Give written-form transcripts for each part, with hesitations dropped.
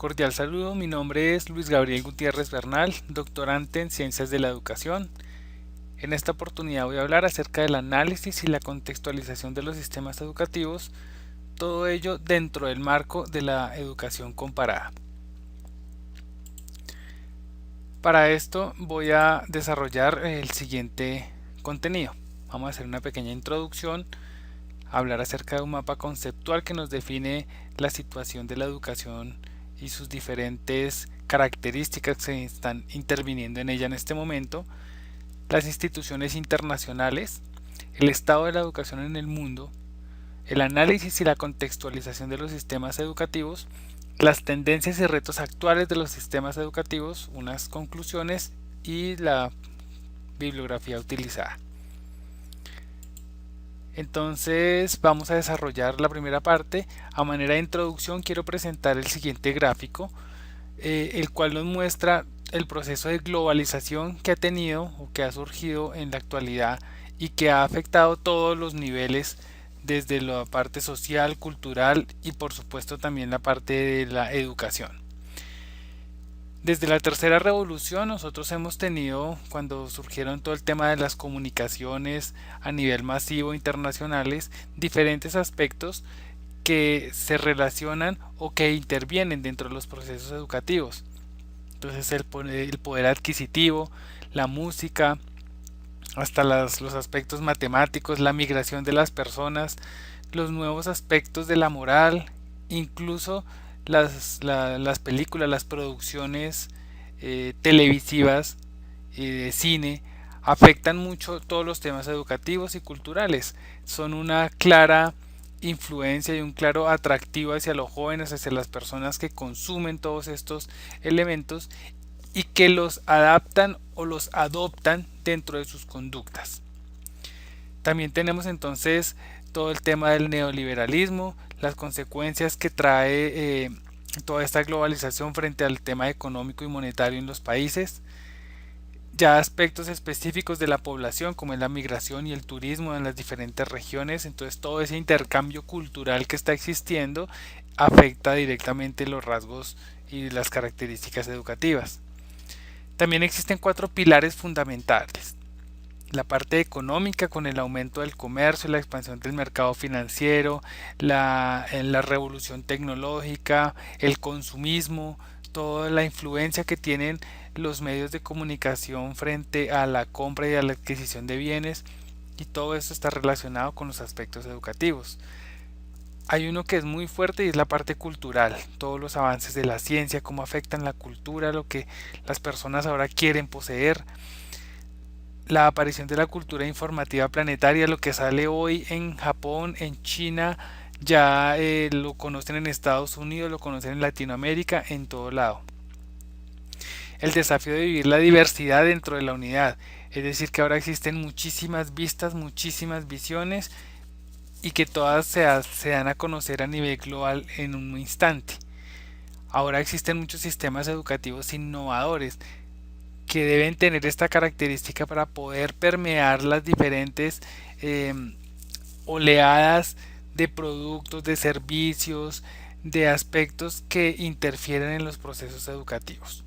Cordial saludo, mi nombre es Luis Gabriel Gutiérrez Bernal, doctorante en Ciencias de la Educación. En esta oportunidad voy a hablar acerca del análisis y la contextualización de los sistemas educativos, todo ello dentro del marco de la educación comparada. Para esto voy a desarrollar el siguiente contenido. Vamos a hacer una pequeña introducción, hablar acerca de un mapa conceptual que nos define la situación de la educación y sus diferentes características que se están interviniendo en ella en este momento, las instituciones internacionales, el estado de la educación en el mundo, el análisis y la contextualización de los sistemas educativos, las tendencias y retos actuales de los sistemas educativos, unas conclusiones y la bibliografía utilizada. Entonces vamos a desarrollar la primera parte. A manera de introducción quiero presentar el siguiente gráfico, el cual nos muestra el proceso de globalización que ha tenido o que ha surgido en la actualidad y que ha afectado todos los niveles, desde la parte social, cultural y por supuesto también la parte de la educación. Desde la tercera revolución nosotros hemos tenido, cuando surgieron todo el tema de las comunicaciones a nivel masivo internacionales, diferentes aspectos que se relacionan o que intervienen dentro de los procesos educativos. Entonces el poder adquisitivo, la música, hasta los aspectos matemáticos, la migración de las personas, los nuevos aspectos de la moral, incluso las películas, las producciones televisivas y de cine afectan mucho todos los temas educativos y culturales. Son una clara influencia y un claro atractivo hacia los jóvenes, hacia las personas que consumen todos estos elementos y que los adaptan o los adoptan dentro de sus conductas. También tenemos entonces todo el tema del neoliberalismo, las consecuencias que trae toda esta globalización frente al tema económico y monetario en los países, ya aspectos específicos de la población como es la migración y el turismo en las diferentes regiones. Entonces todo ese intercambio cultural que está existiendo afecta directamente los rasgos y las características educativas. También existen cuatro pilares fundamentales: la parte económica con el aumento del comercio, la expansión del mercado financiero, la revolución tecnológica, el consumismo, toda la influencia que tienen los medios de comunicación frente a la compra y a la adquisición de bienes, y todo eso está relacionado con los aspectos educativos. Hay uno que es muy fuerte y es la parte cultural, todos los avances de la ciencia, cómo afectan la cultura, lo que las personas ahora quieren poseer, la aparición de la cultura informativa planetaria, lo que sale hoy en Japón, en China, ya lo conocen en Estados Unidos, lo conocen en Latinoamérica, en todo lado. El desafío de vivir la diversidad dentro de la unidad, es decir, que ahora existen muchísimas vistas, muchísimas visiones y que todas se dan a conocer a nivel global en un instante. Ahora existen muchos sistemas educativos innovadores que deben tener esta característica para poder permear las diferentes eh, oleadas de productos, de servicios, de aspectos que interfieren en los procesos educativos.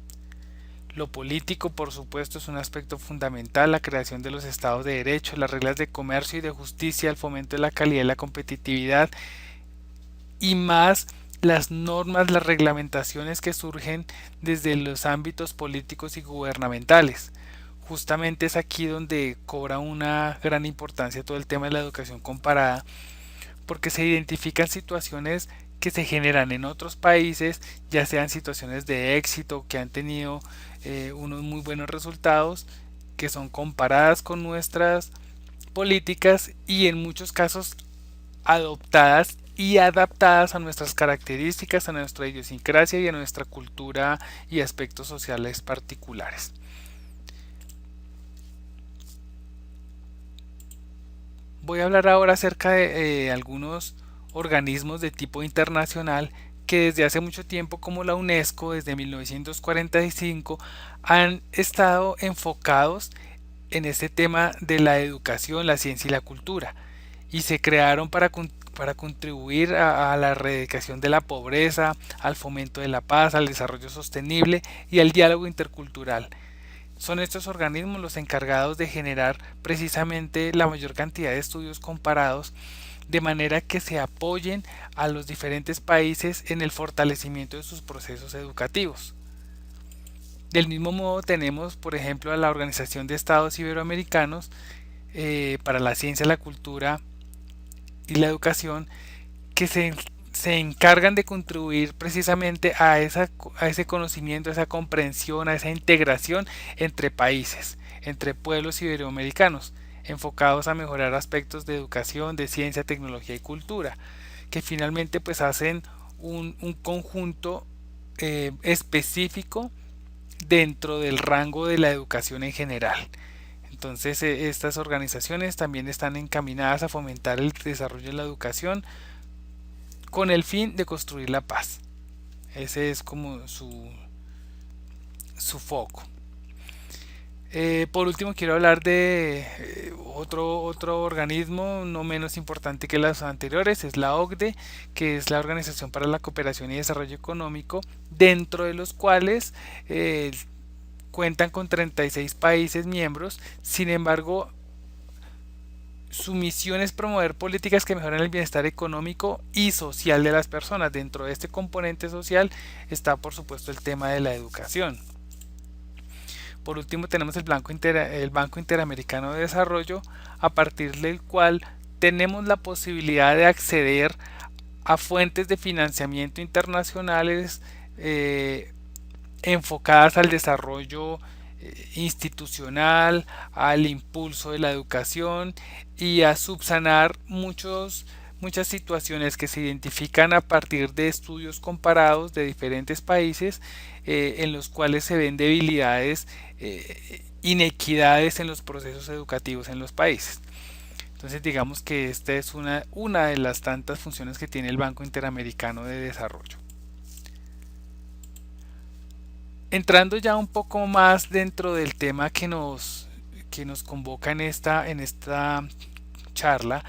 Lo político, por supuesto, es un aspecto fundamental: la creación de los estados de derecho, las reglas de comercio y de justicia, el fomento de la calidad y la competitividad, y más las normas, las reglamentaciones que surgen desde los ámbitos políticos y gubernamentales. Justamente es aquí donde cobra una gran importancia todo el tema de la educación comparada, porque se identifican situaciones que se generan en otros países, ya sean situaciones de éxito que han tenido unos muy buenos resultados, que son comparadas con nuestras políticas y en muchos casos adoptadas y adaptadas a nuestras características, a nuestra idiosincrasia y a nuestra cultura y aspectos sociales particulares. Voy a hablar ahora acerca de algunos organismos de tipo internacional que desde hace mucho tiempo, como la UNESCO desde 1945, han estado enfocados en este tema de la educación, la ciencia y la cultura, y se crearon para para contribuir a la erradicación de la pobreza, al fomento de la paz, al desarrollo sostenible y al diálogo intercultural. Son estos organismos los encargados de generar precisamente la mayor cantidad de estudios comparados de manera que se apoyen a los diferentes países en el fortalecimiento de sus procesos educativos. Del mismo modo tenemos, por ejemplo, a la Organización de Estados Iberoamericanos para la Ciencia, la Cultura y la Educación, que se encargan de contribuir precisamente a ese conocimiento, a esa comprensión, a esa integración entre países, entre pueblos iberoamericanos, enfocados a mejorar aspectos de educación, de ciencia, tecnología y cultura, que finalmente pues hacen un conjunto específico dentro del rango de la educación en general. Entonces, estas organizaciones también están encaminadas a fomentar el desarrollo de la educación con el fin de construir la paz. Ese es como su foco. Por último, quiero hablar de otro organismo no menos importante que los anteriores, es la OCDE, que es la Organización para la Cooperación y Desarrollo Económico, dentro de los cuales cuentan con 36 países miembros. Sin embargo, su misión es promover políticas que mejoren el bienestar económico y social de las personas. Dentro de este componente social está, por supuesto, el tema de la educación. Por último, tenemos el Banco Interamericano de Desarrollo, a partir del cual tenemos la posibilidad de acceder a fuentes de financiamiento internacionales enfocadas al desarrollo institucional, al impulso de la educación y a subsanar muchas situaciones que se identifican a partir de estudios comparados de diferentes países en los cuales se ven debilidades, inequidades en los procesos educativos en los países. Entonces digamos que esta es una de las tantas funciones que tiene el Banco Interamericano de Desarrollo. Entrando ya un poco más dentro del tema que nos convoca en esta charla,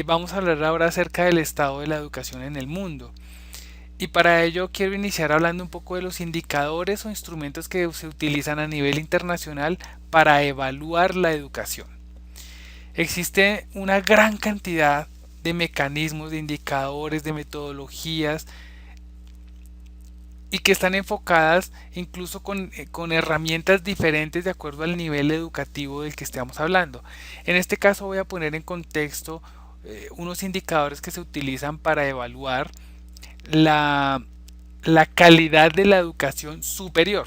vamos a hablar ahora acerca del estado de la educación en el mundo. Y para ello quiero iniciar hablando un poco de los indicadores o instrumentos que se utilizan a nivel internacional para evaluar la educación. Existe una gran cantidad de mecanismos, de indicadores, de metodologías y que están enfocadas incluso con herramientas diferentes de acuerdo al nivel educativo del que estamos hablando. En este caso voy a poner en contexto unos indicadores que se utilizan para evaluar la, la calidad de la educación superior.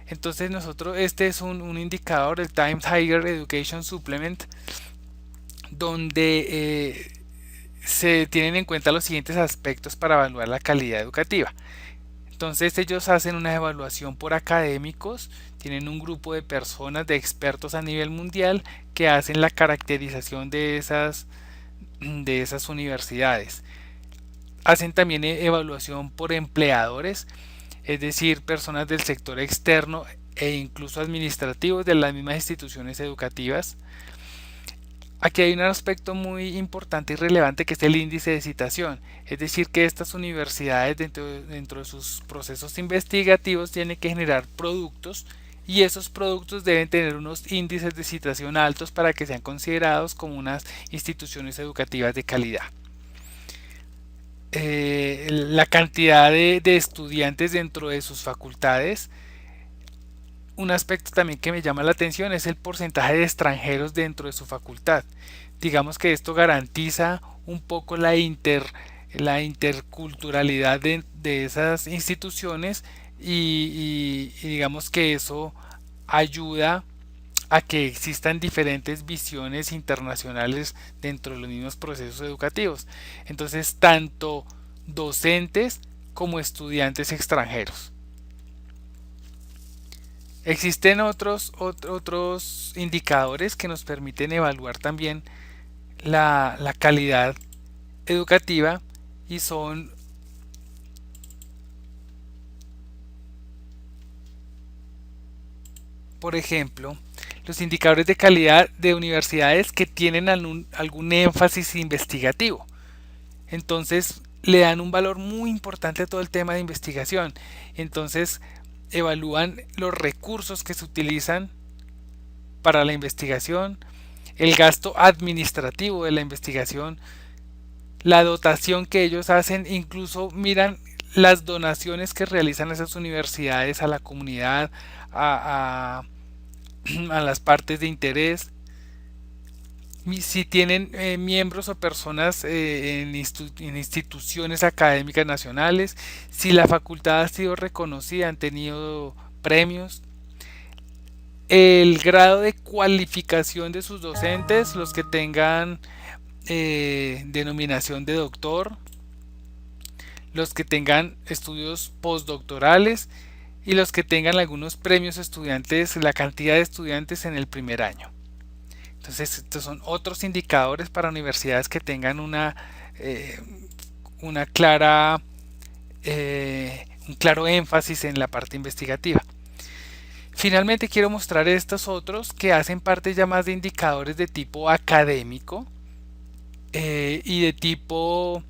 Entonces este es un indicador, el Times Higher Education Supplement, donde se tienen en cuenta los siguientes aspectos para evaluar la calidad educativa. Entonces ellos hacen una evaluación por académicos, tienen un grupo de personas, de expertos a nivel mundial, que hacen la caracterización de esas universidades. Hacen también evaluación por empleadores, es decir, personas del sector externo e incluso administrativos de las mismas instituciones educativas. Aquí hay un aspecto muy importante y relevante que es el índice de citación, es decir, que estas universidades dentro de sus procesos investigativos tienen que generar productos y esos productos deben tener unos índices de citación altos para que sean considerados como unas instituciones educativas de calidad. La cantidad de estudiantes dentro de sus facultades. Un aspecto también que me llama la atención es el porcentaje de extranjeros dentro de su facultad. Digamos que esto garantiza un poco la interculturalidad de esas instituciones y digamos que eso ayuda a que existan diferentes visiones internacionales dentro de los mismos procesos educativos. Entonces, tanto docentes como estudiantes extranjeros. Existen otros indicadores que nos permiten evaluar también la calidad educativa y son, por ejemplo, los indicadores de calidad de universidades que tienen algún énfasis investigativo. Entonces le dan un valor muy importante a todo el tema de investigación. Entonces evalúan los recursos que se utilizan para la investigación, el gasto administrativo de la investigación, la dotación que ellos hacen, incluso miran las donaciones que realizan esas universidades a la comunidad, a, a las partes de interés, si tienen miembros o personas en instituciones académicas nacionales, si la facultad ha sido reconocida, han tenido premios, el grado de cualificación de sus docentes, los que tengan denominación de doctor, los que tengan estudios postdoctorales y los que tengan algunos premios estudiantes, la cantidad de estudiantes en el primer año. Entonces, estos son otros indicadores para universidades que tengan eh, una clara, un claro énfasis en la parte investigativa. Finalmente quiero mostrar estos otros que hacen parte ya más de indicadores de tipo académico y de tipo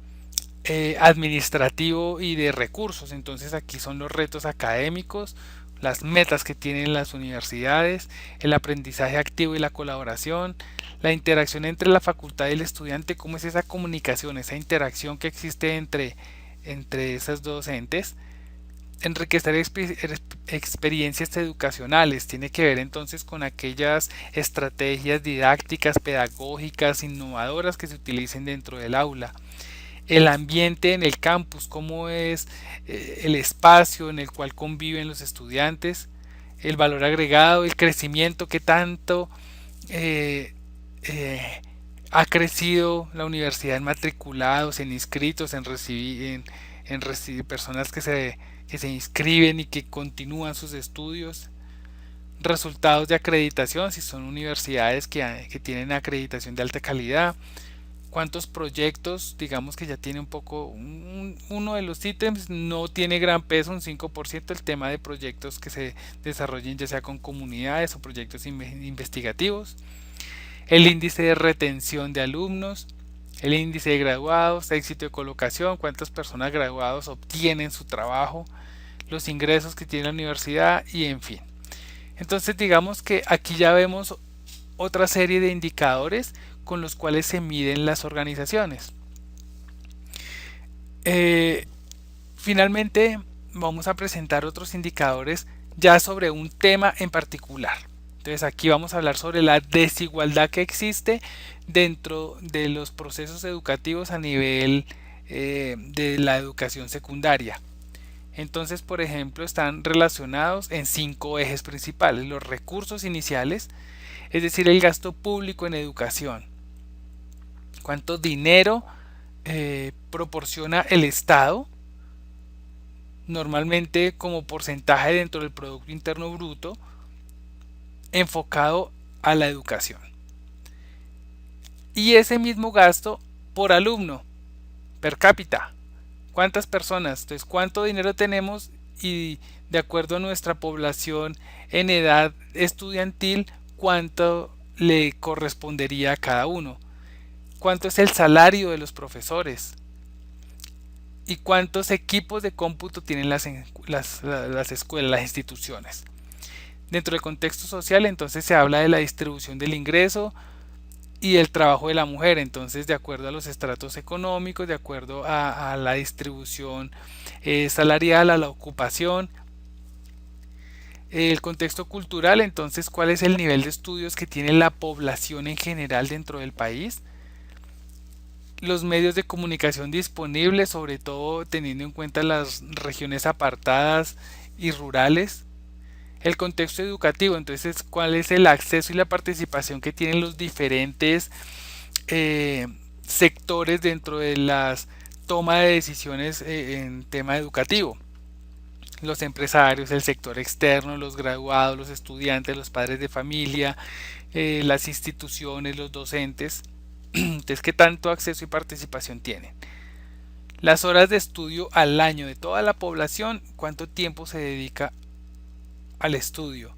administrativo y de recursos. Entonces aquí son los retos académicos, las metas que tienen las universidades, el aprendizaje activo y la colaboración, la interacción entre la facultad y el estudiante, cómo es esa comunicación, esa interacción que existe entre esas dos entes. Enriquecer experiencias educacionales tiene que ver entonces con aquellas estrategias didácticas, pedagógicas, innovadoras que se utilicen dentro del aula. El ambiente en el campus, cómo es el espacio en el cual conviven los estudiantes, el valor agregado, el crecimiento, que tanto eh, eh, ha crecido la universidad en matriculados, en inscritos, en recibir personas que se inscriben y que continúan sus estudios, resultados de acreditación, si son universidades que tienen acreditación de alta calidad, cuántos proyectos, digamos que ya tiene un poco, uno de los ítems no tiene gran peso, un 5%, el tema de proyectos que se desarrollen ya sea con comunidades o proyectos investigativos, el índice de retención de alumnos, el índice de graduados, éxito de colocación, cuántas personas graduados obtienen su trabajo, los ingresos que tiene la universidad y en fin. Entonces digamos que aquí ya vemos otra serie de indicadores con los cuales se miden las organizaciones. Eh, Finalmente vamos a presentar otros indicadores ya sobre un tema en particular. Entonces aquí vamos a hablar sobre la desigualdad que existe dentro de los procesos educativos a nivel de la educación secundaria. Entonces, por ejemplo, están relacionados en 5 ejes principales: los recursos iniciales, es decir, el gasto público en educación, cuánto dinero proporciona el Estado, normalmente como porcentaje dentro del Producto Interno Bruto, enfocado a la educación. Y ese mismo gasto por alumno, per cápita. ¿Cuántas personas? Entonces, ¿cuánto dinero tenemos? Y de acuerdo a nuestra población en edad estudiantil, ¿cuánto le correspondería a cada uno? ¿Cuánto es el salario de los profesores? ¿Y cuántos equipos de cómputo tienen las escuelas, las instituciones? Dentro del contexto social, entonces se habla de la distribución del ingreso y el trabajo de la mujer, entonces de acuerdo a los estratos económicos, de acuerdo a la distribución salarial, a la ocupación, el contexto cultural, entonces cuál es el nivel de estudios que tiene la población en general dentro del país, los medios de comunicación disponibles, sobre todo teniendo en cuenta las regiones apartadas y rurales, el contexto educativo, entonces cuál es el acceso y la participación que tienen los diferentes eh, sectores dentro de las toma de decisiones en tema educativo, los empresarios, el sector externo, los graduados, los estudiantes, los padres de familia, las instituciones, los docentes. Entonces, ¿qué tanto acceso y participación tienen? Las horas de estudio al año de toda la población, ¿cuánto tiempo se dedica al estudio?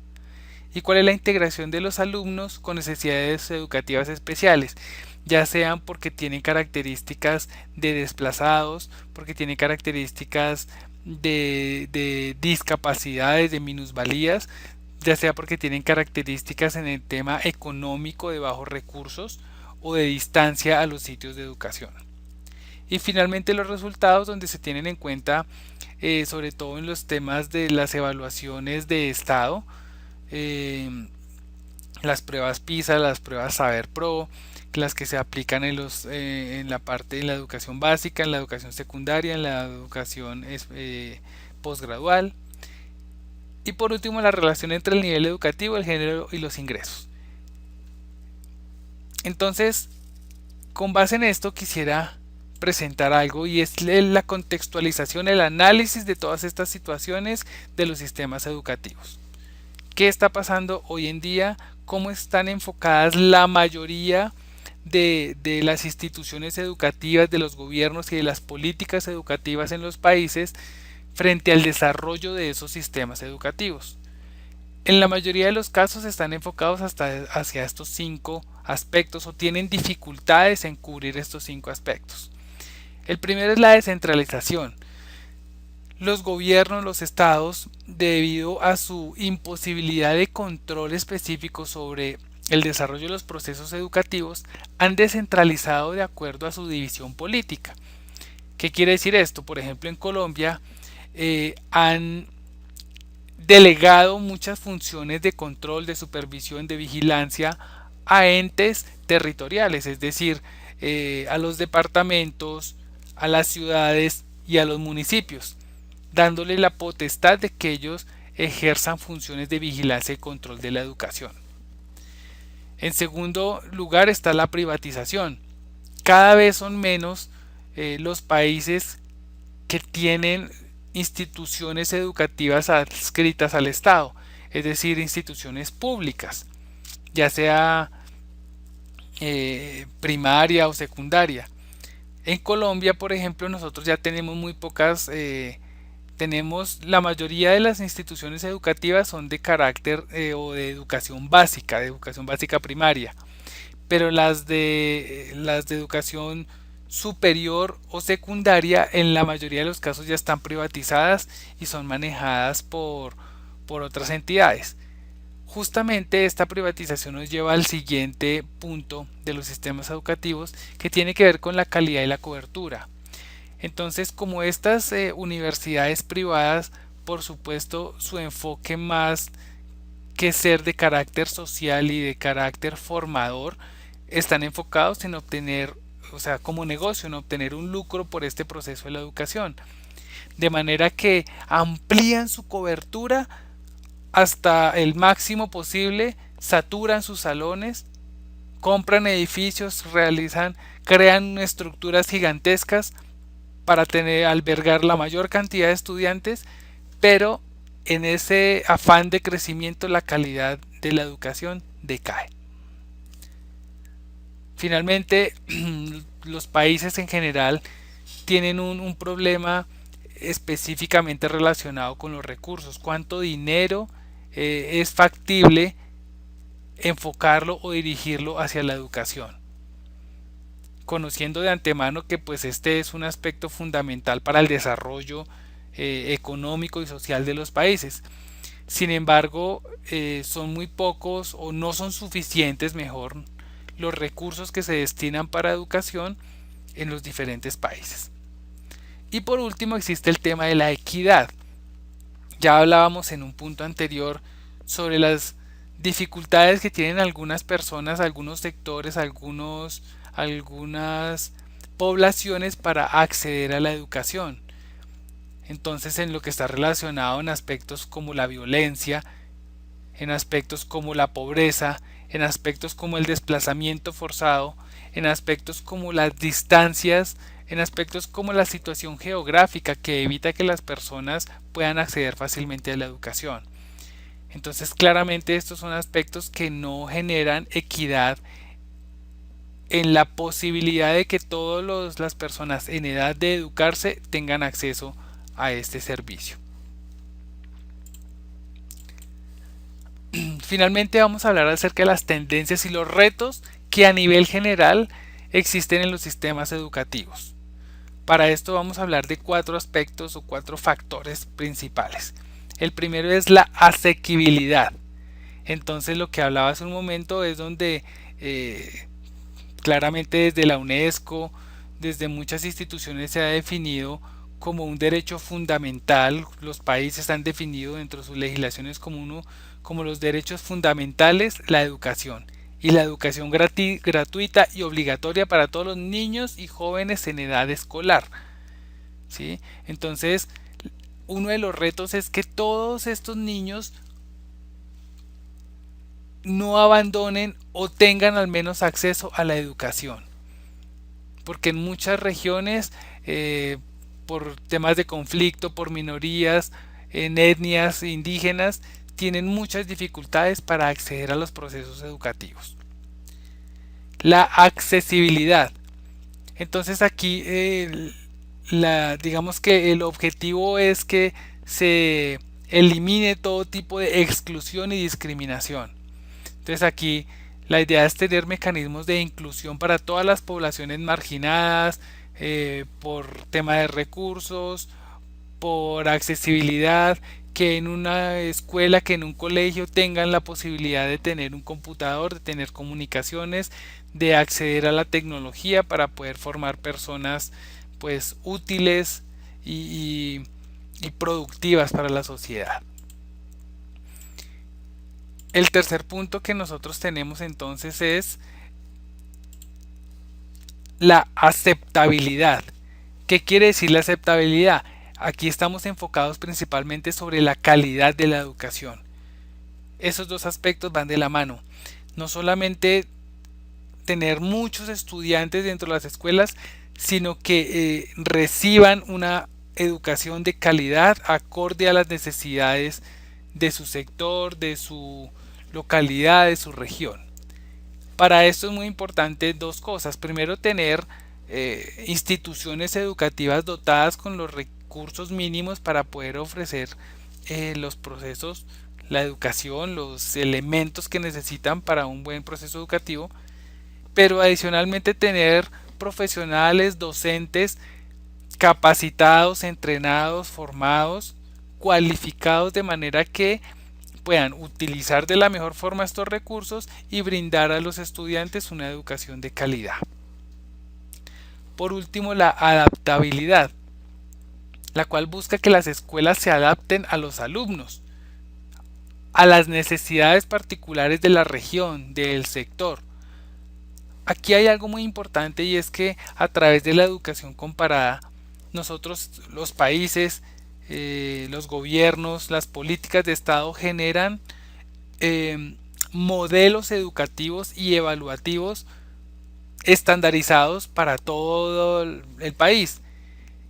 ¿Y cuál es la integración de los alumnos con necesidades educativas especiales? ya sean porque tienen características de desplazados, porque tienen características de discapacidades, de minusvalías, ya sea porque tienen características en el tema económico de bajos recursos o de distancia a los sitios de educación. Y finalmente los resultados donde se tienen en cuenta sobre todo en los temas de las evaluaciones de estado, eh, las pruebas PISA, las pruebas Saber Pro, las que se aplican en la parte de la educación básica, en la educación secundaria, en la educación posgradual. Y por último, la relación entre el nivel educativo, el género y los ingresos. Entonces, con base en esto quisiera presentar algo y es la contextualización, el análisis de todas estas situaciones de los sistemas educativos. ¿Qué está pasando hoy en día? ¿Cómo están enfocadas la mayoría de las instituciones educativas, de los gobiernos y de las políticas educativas en los países frente al desarrollo de esos sistemas educativos? En la mayoría de los casos están enfocados hacia estos 5 aspectos o tienen dificultades en cubrir estos 5 aspectos. El primero es la descentralización. Los gobiernos, los estados, debido a su imposibilidad de control específico sobre el desarrollo de los procesos educativos, han descentralizado de acuerdo a su división política. ¿Qué quiere decir esto? Por ejemplo, en Colombia han delegado muchas funciones de control, de supervisión, de vigilancia a entes territoriales, es decir, a los departamentos, a las ciudades y a los municipios, dándole la potestad de que ellos ejerzan funciones de vigilancia y control de la educación. En segundo lugar está la privatización. Cada vez son menos los países que tienen instituciones educativas adscritas al Estado, es decir, instituciones públicas, ya sea primaria o secundaria. En Colombia, por ejemplo, nosotros ya tenemos muy pocas, tenemos la mayoría de las instituciones educativas son de carácter o de educación básica primaria, pero las de educación superior o secundaria en la mayoría de los casos ya están privatizadas y son manejadas por otras entidades. Justamente esta privatización nos lleva al siguiente punto de los sistemas educativos que tiene que ver con la calidad y la cobertura. Entonces, como estas universidades privadas, por supuesto, su enfoque más que ser de carácter social y de carácter formador, están enfocados en obtener, o sea, como negocio, en obtener un lucro por este proceso de la educación. De manera que amplían su cobertura hasta el máximo posible, saturan sus salones, compran edificios, crean estructuras gigantescas para albergar la mayor cantidad de estudiantes, pero en ese afán de crecimiento la calidad de la educación decae. Finalmente, los países en general tienen un problema específicamente relacionado con los recursos. ¿Cuánto dinero es factible enfocarlo o dirigirlo hacia la educación? Conociendo de antemano que pues este es un aspecto fundamental para el desarrollo económico y social de los países. Sin embargo, son muy pocos o no son suficientes, mejor, los recursos que se destinan para educación en los diferentes países. Y por último existe el tema de la equidad. Ya hablábamos en un punto anterior sobre las dificultades que tienen algunas personas, algunos sectores, algunas poblaciones para acceder a la educación. Entonces, en lo que está relacionado en aspectos como la violencia, en aspectos como la pobreza, en aspectos como el desplazamiento forzado, en aspectos como las distancias, en aspectos como la situación geográfica que evita que las personas puedan acceder fácilmente a la educación. Entonces, claramente estos son aspectos que no generan equidad en la posibilidad de que todas las personas en edad de educarse tengan acceso a este servicio. Finalmente vamos a hablar acerca de las tendencias y los retos que a nivel general existen en los sistemas educativos. Para esto vamos a hablar de cuatro aspectos o cuatro factores principales. El primero es la asequibilidad. Entonces lo que hablaba hace un momento es donde claramente desde la UNESCO, desde muchas instituciones se ha definido como un derecho fundamental. Los países han definido dentro de sus legislaciones como los derechos fundamentales la educación. Y la educación gratuita y obligatoria para todos los niños y jóvenes en edad escolar. ¿Sí? Entonces, uno de los retos es que todos estos niños no abandonen o tengan al menos acceso a la educación. Porque en muchas regiones, por temas de conflicto, por minorías, en etnias indígenas, tienen muchas dificultades para acceder a los procesos educativos. La accesibilidad. Entonces aquí digamos que el objetivo es que se elimine todo tipo de exclusión y discriminación. Entonces aquí la idea es tener mecanismos de inclusión para todas las poblaciones marginadas, por tema de recursos, por accesibilidad, que en una escuela, que en un colegio tengan la posibilidad de tener un computador, de tener comunicaciones, de acceder a la tecnología para poder formar personas pues útiles y productivas para la sociedad. El tercer punto que nosotros tenemos entonces es la aceptabilidad. ¿Qué quiere decir la aceptabilidad? Aquí estamos enfocados principalmente sobre la calidad de la educación. Esos dos aspectos van de la mano. No solamente tener muchos estudiantes dentro de las escuelas, sino que reciban una educación de calidad acorde a las necesidades de su sector, de su localidad, de su región. Para esto es muy importante dos cosas. Primero, tener instituciones educativas dotadas con los recursos mínimos para poder ofrecer los procesos, la educación, los elementos que necesitan para un buen proceso educativo, pero adicionalmente tener profesionales, docentes capacitados, entrenados, formados, cualificados de manera que puedan utilizar de la mejor forma estos recursos y brindar a los estudiantes una educación de calidad. Por último, la adaptabilidad, la cual busca que las escuelas se adapten a los alumnos, a las necesidades particulares de la región, del sector. Aquí hay algo muy importante y es que a través de la educación comparada, nosotros, los países, los gobiernos, las políticas de Estado generan modelos educativos y evaluativos estandarizados para todo el país.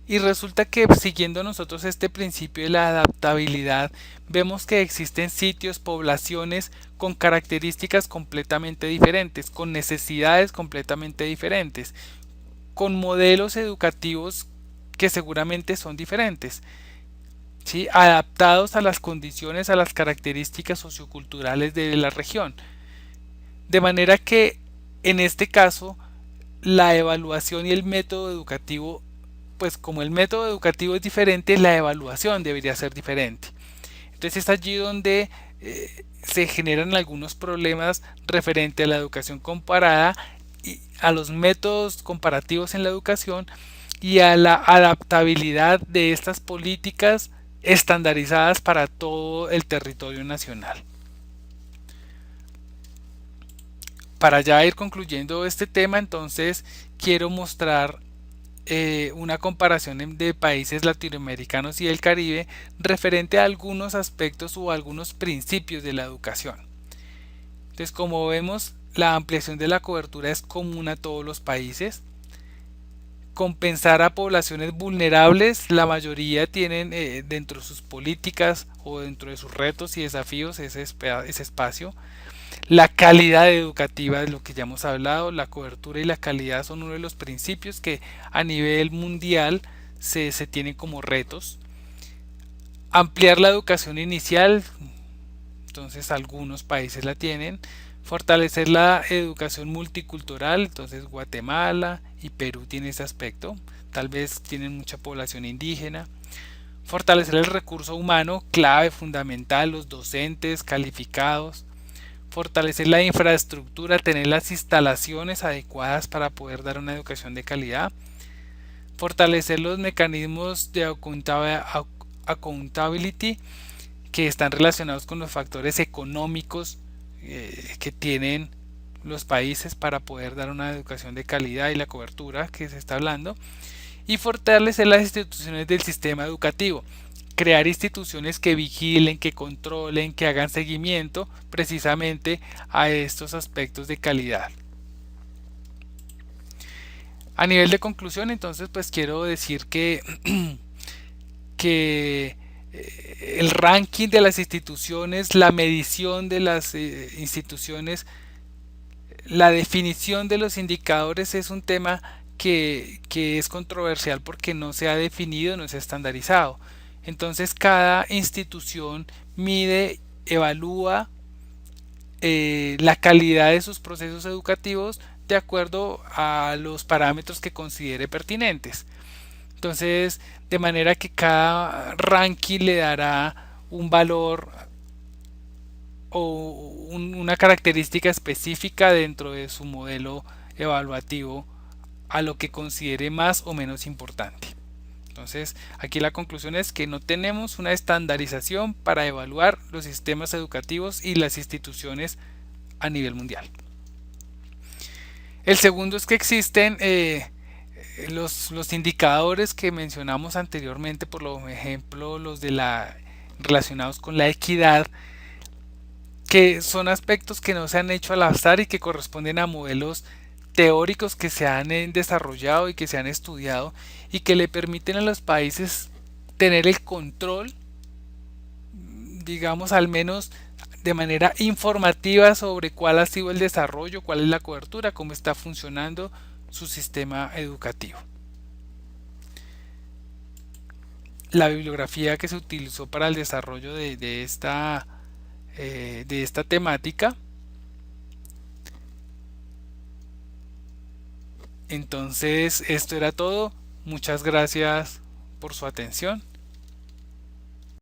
Y resulta que siguiendo nosotros este principio de la adaptabilidad, vemos que existen sitios, poblaciones con características completamente diferentes, con necesidades completamente diferentes, con modelos educativos que seguramente son diferentes, ¿sí? Adaptados a las condiciones, a las características socioculturales de la región. De manera que en este caso la evaluación y el método educativo, pues como el método educativo es diferente, la evaluación debería ser diferente. Entonces es allí donde se generan algunos problemas referente a la educación comparada y a los métodos comparativos en la educación y a la adaptabilidad de estas políticas estandarizadas para todo el territorio nacional. Para ya ir concluyendo este tema, entonces quiero mostrar una comparación de países latinoamericanos y del Caribe referente a algunos aspectos o algunos principios de la educación. Entonces, como vemos, la ampliación de la cobertura es común a todos los países. Compensar a poblaciones vulnerables, la mayoría tienen dentro de sus políticas o dentro de sus retos y desafíos ese espacio. La calidad educativa es lo que ya hemos hablado, la cobertura y la calidad son uno de los principios que a nivel mundial se tienen como retos. Ampliar la educación inicial, entonces algunos países la tienen, Fortalecer la educación multicultural, entonces Guatemala y Perú tienen ese aspecto, tal vez tienen mucha población indígena. Fortalecer el recurso humano, clave, fundamental, los docentes calificados. Fortalecer la infraestructura, tener las instalaciones adecuadas para poder dar una educación de calidad. Fortalecer los mecanismos de accountability que están relacionados con los factores económicos que tienen los países para poder dar una educación de calidad y la cobertura que se está hablando. Y fortalecer las instituciones del sistema educativo, crear instituciones que vigilen, que controlen, que hagan seguimiento precisamente a estos aspectos de calidad. A nivel de conclusión, entonces, pues quiero decir que el ranking de las instituciones, la medición de las instituciones, la definición de los indicadores es un tema que es controversial porque no se ha definido, no se ha estandarizado. Entonces cada institución mide, evalúa la calidad de sus procesos educativos de acuerdo a los parámetros que considere pertinentes. Entonces, de manera que cada ranking le dará un valor o una característica específica dentro de su modelo evaluativo a lo que considere más o menos importante. Entonces, aquí la conclusión es que no tenemos una estandarización para evaluar los sistemas educativos y las instituciones a nivel mundial. El segundo es que existen los indicadores que mencionamos anteriormente, por ejemplo, los de relacionados con la equidad, que son aspectos que no se han hecho al azar y que corresponden a modelos teóricos que se han desarrollado y que se han estudiado y que le permiten a los países tener el control, digamos, al menos de manera informativa sobre cuál ha sido el desarrollo, cuál es la cobertura, cómo está funcionando su sistema educativo. La bibliografía que se utilizó para el desarrollo de esta temática. Entonces, esto era todo. Muchas gracias por su atención.